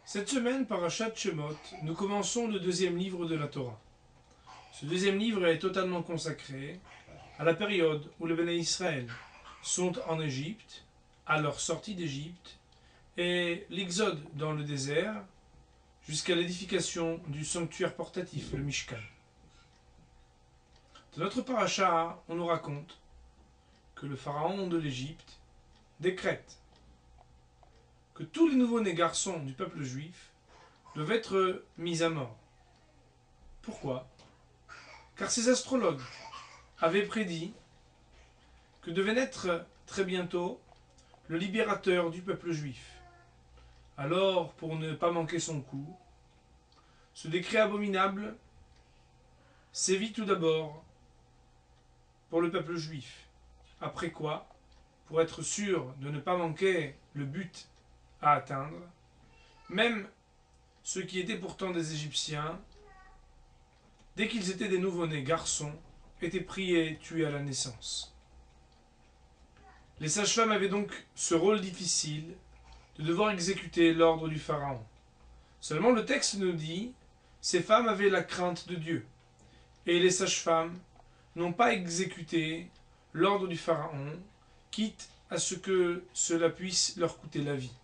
Cette semaine, Parashat Shemot, nous commençons le deuxième livre de la Torah. Ce deuxième livre est totalement consacré à la période où les Béné Israël sont en Égypte, à leur sortie d'Égypte, et l'exode dans le désert, jusqu'à l'édification du sanctuaire portatif, le Mishkan. Dans notre parasha, on nous raconte que le pharaon de l'Égypte décrète que tous les nouveau-nés garçons du peuple juif doivent être mis à mort. Pourquoi? Car ces astrologues avaient prédit que devait naître très bientôt le libérateur du peuple juif. Alors, pour ne pas manquer son coup, ce décret abominable sévit tout d'abord pour le peuple juif. Après quoi, pour être sûr de ne pas manquer le but à atteindre, même ceux qui étaient pourtant des Égyptiens, dès qu'ils étaient des nouveau-nés garçons, étaient pris et tués à la naissance. Les sages-femmes avaient donc ce rôle difficile de devoir exécuter l'ordre du pharaon. Seulement le texte nous dit, ces femmes avaient la crainte de Dieu, et les sages-femmes n'ont pas exécuté l'ordre du pharaon, quitte à ce que cela puisse leur coûter la vie.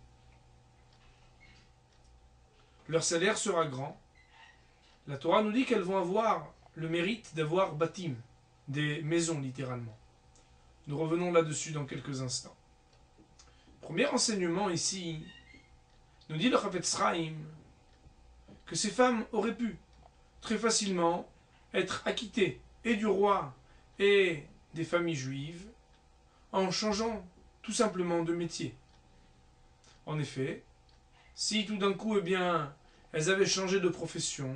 Leur salaire sera grand. La Torah nous dit qu'elles vont avoir le mérite d'avoir bâtim, des maisons littéralement. Nous revenons là-dessus dans quelques instants. Premier enseignement ici, nous dit le Chafetz Chaim que ces femmes auraient pu très facilement être acquittées et du roi et des familles juives en changeant tout simplement de métier. En effet, si tout d'un coup, elles avaient changé de profession,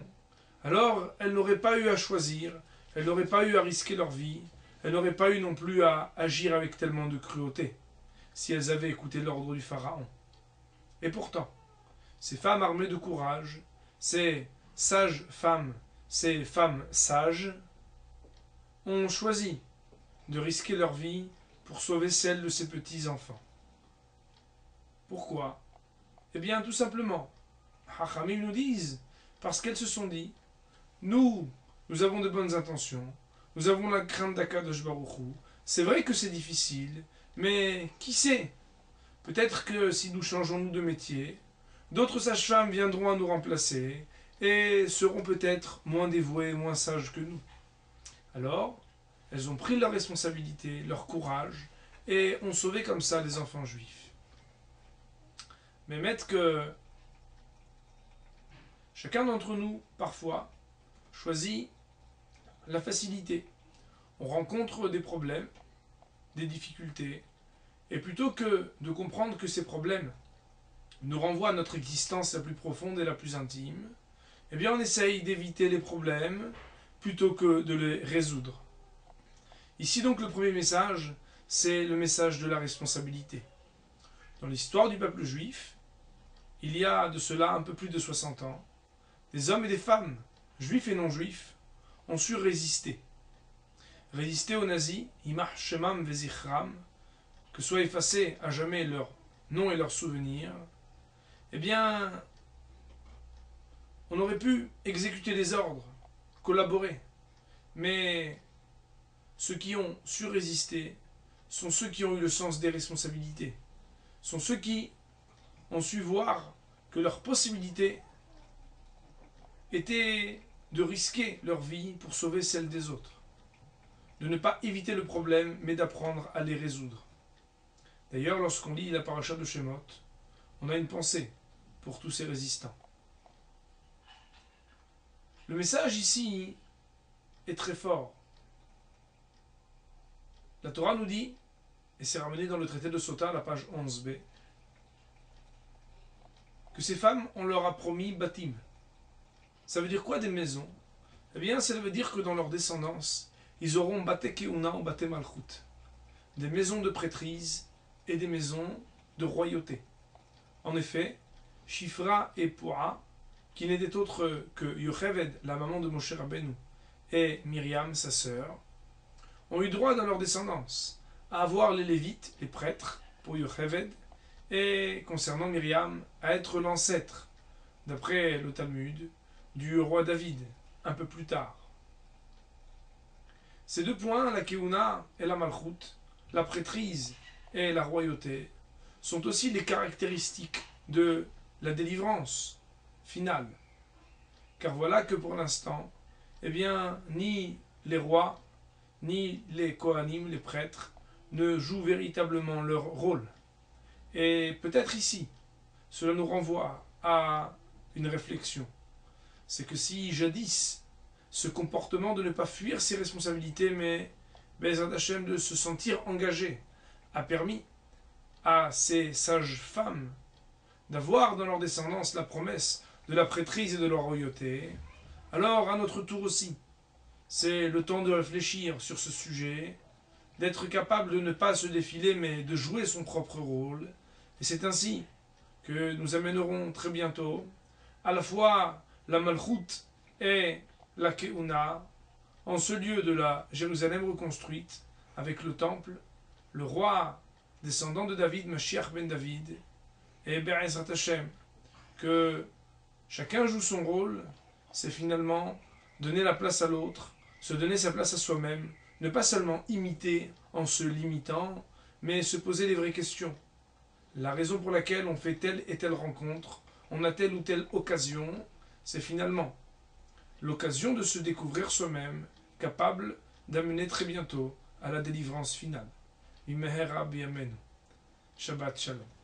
alors elles n'auraient pas eu à choisir, elles n'auraient pas eu à risquer leur vie, elles n'auraient pas eu non plus à agir avec tellement de cruauté, si elles avaient écouté l'ordre du pharaon. Et pourtant, ces femmes armées de courage, ces sages femmes, ces femmes sages, ont choisi de risquer leur vie pour sauver celle de ses petits-enfants. Pourquoi? Eh bien, tout simplement, Hachamim nous disent, parce qu'elles se sont dit, nous avons de bonnes intentions, nous avons la crainte d'Akadosh Baruch Hu, c'est vrai que c'est difficile, mais qui sait? Peut-être que si nous changeons de métier, d'autres sages-femmes viendront à nous remplacer et seront peut-être moins dévouées, moins sages que nous. Alors, elles ont pris leur responsabilité, leur courage, et ont sauvé comme ça les enfants juifs. Mais mettre que chacun d'entre nous, parfois, choisit la facilité. On rencontre des problèmes, des difficultés, et plutôt que de comprendre que ces problèmes nous renvoient à notre existence la plus profonde et la plus intime, eh bien on essaye d'éviter les problèmes plutôt que de les résoudre. Ici donc le premier message, c'est le message de la responsabilité. Dans l'histoire du peuple juif, il y a de cela un peu plus de 60 ans, des hommes et des femmes, juifs et non juifs, ont su résister. Résister aux nazis, imach shemam vezichram, que soient effacés à jamais leur nom et leurs souvenirs. Eh bien, on aurait pu exécuter les ordres, collaborer, mais ceux qui ont su résister sont ceux qui ont eu le sens des responsabilités, sont ceux qui ont su voir que leur possibilité était de risquer leur vie pour sauver celle des autres, de ne pas éviter le problème, mais d'apprendre à les résoudre. D'ailleurs, lorsqu'on lit la paracha de Shemot, on a une pensée pour tous ces résistants. Le message ici est très fort. La Torah nous dit, et c'est ramené dans le traité de Sota, la page 11b, que ces femmes, on leur a promis bâtim. Ça veut dire quoi des maisons? Eh bien, ça veut dire que dans leur descendance, ils auront bate keuna ou bate malchut, des maisons de prêtrise et des maisons de royauté. En effet, Shifra et Poa, qui n'étaient autres que Yocheved, la maman de Moshe Rabbeinu, et Myriam, sa sœur, ont eu droit dans leur descendance à avoir les Lévites, les prêtres, pour Yocheved, et concernant Myriam, à être l'ancêtre d'après le Talmud, du roi David, un peu plus tard. Ces deux points, la Keuna et la Malchut, la prêtrise et la royauté, sont aussi les caractéristiques de la délivrance finale. Car voilà que pour l'instant, eh bien, ni les rois, ni les Kohanim, les prêtres, ne jouent véritablement leur rôle. Et peut-être ici, cela nous renvoie à une réflexion. C'est que si jadis, ce comportement de ne pas fuir ses responsabilités, mais Bezrat Hashem de se sentir engagé, a permis à ces sages femmes d'avoir dans leur descendance la promesse de la prêtrise et de la royauté, alors à notre tour aussi, c'est le temps de réfléchir sur ce sujet, d'être capable de ne pas se défiler mais de jouer son propre rôle. Et c'est ainsi que nous amènerons très bientôt à la fois la Malchut et la Keuna en ce lieu de la Jérusalem reconstruite avec le temple, le roi descendant de David, Mashiach ben David, et Be'ezrat Hashem, que chacun joue son rôle, c'est finalement donner la place à l'autre, se donner sa place à soi-même, ne pas seulement imiter en se limitant, mais se poser les vraies questions. La raison pour laquelle on fait telle et telle rencontre, on a telle ou telle occasion, c'est finalement l'occasion de se découvrir soi-même, capable d'amener très bientôt à la délivrance finale. Shabbat Shalom.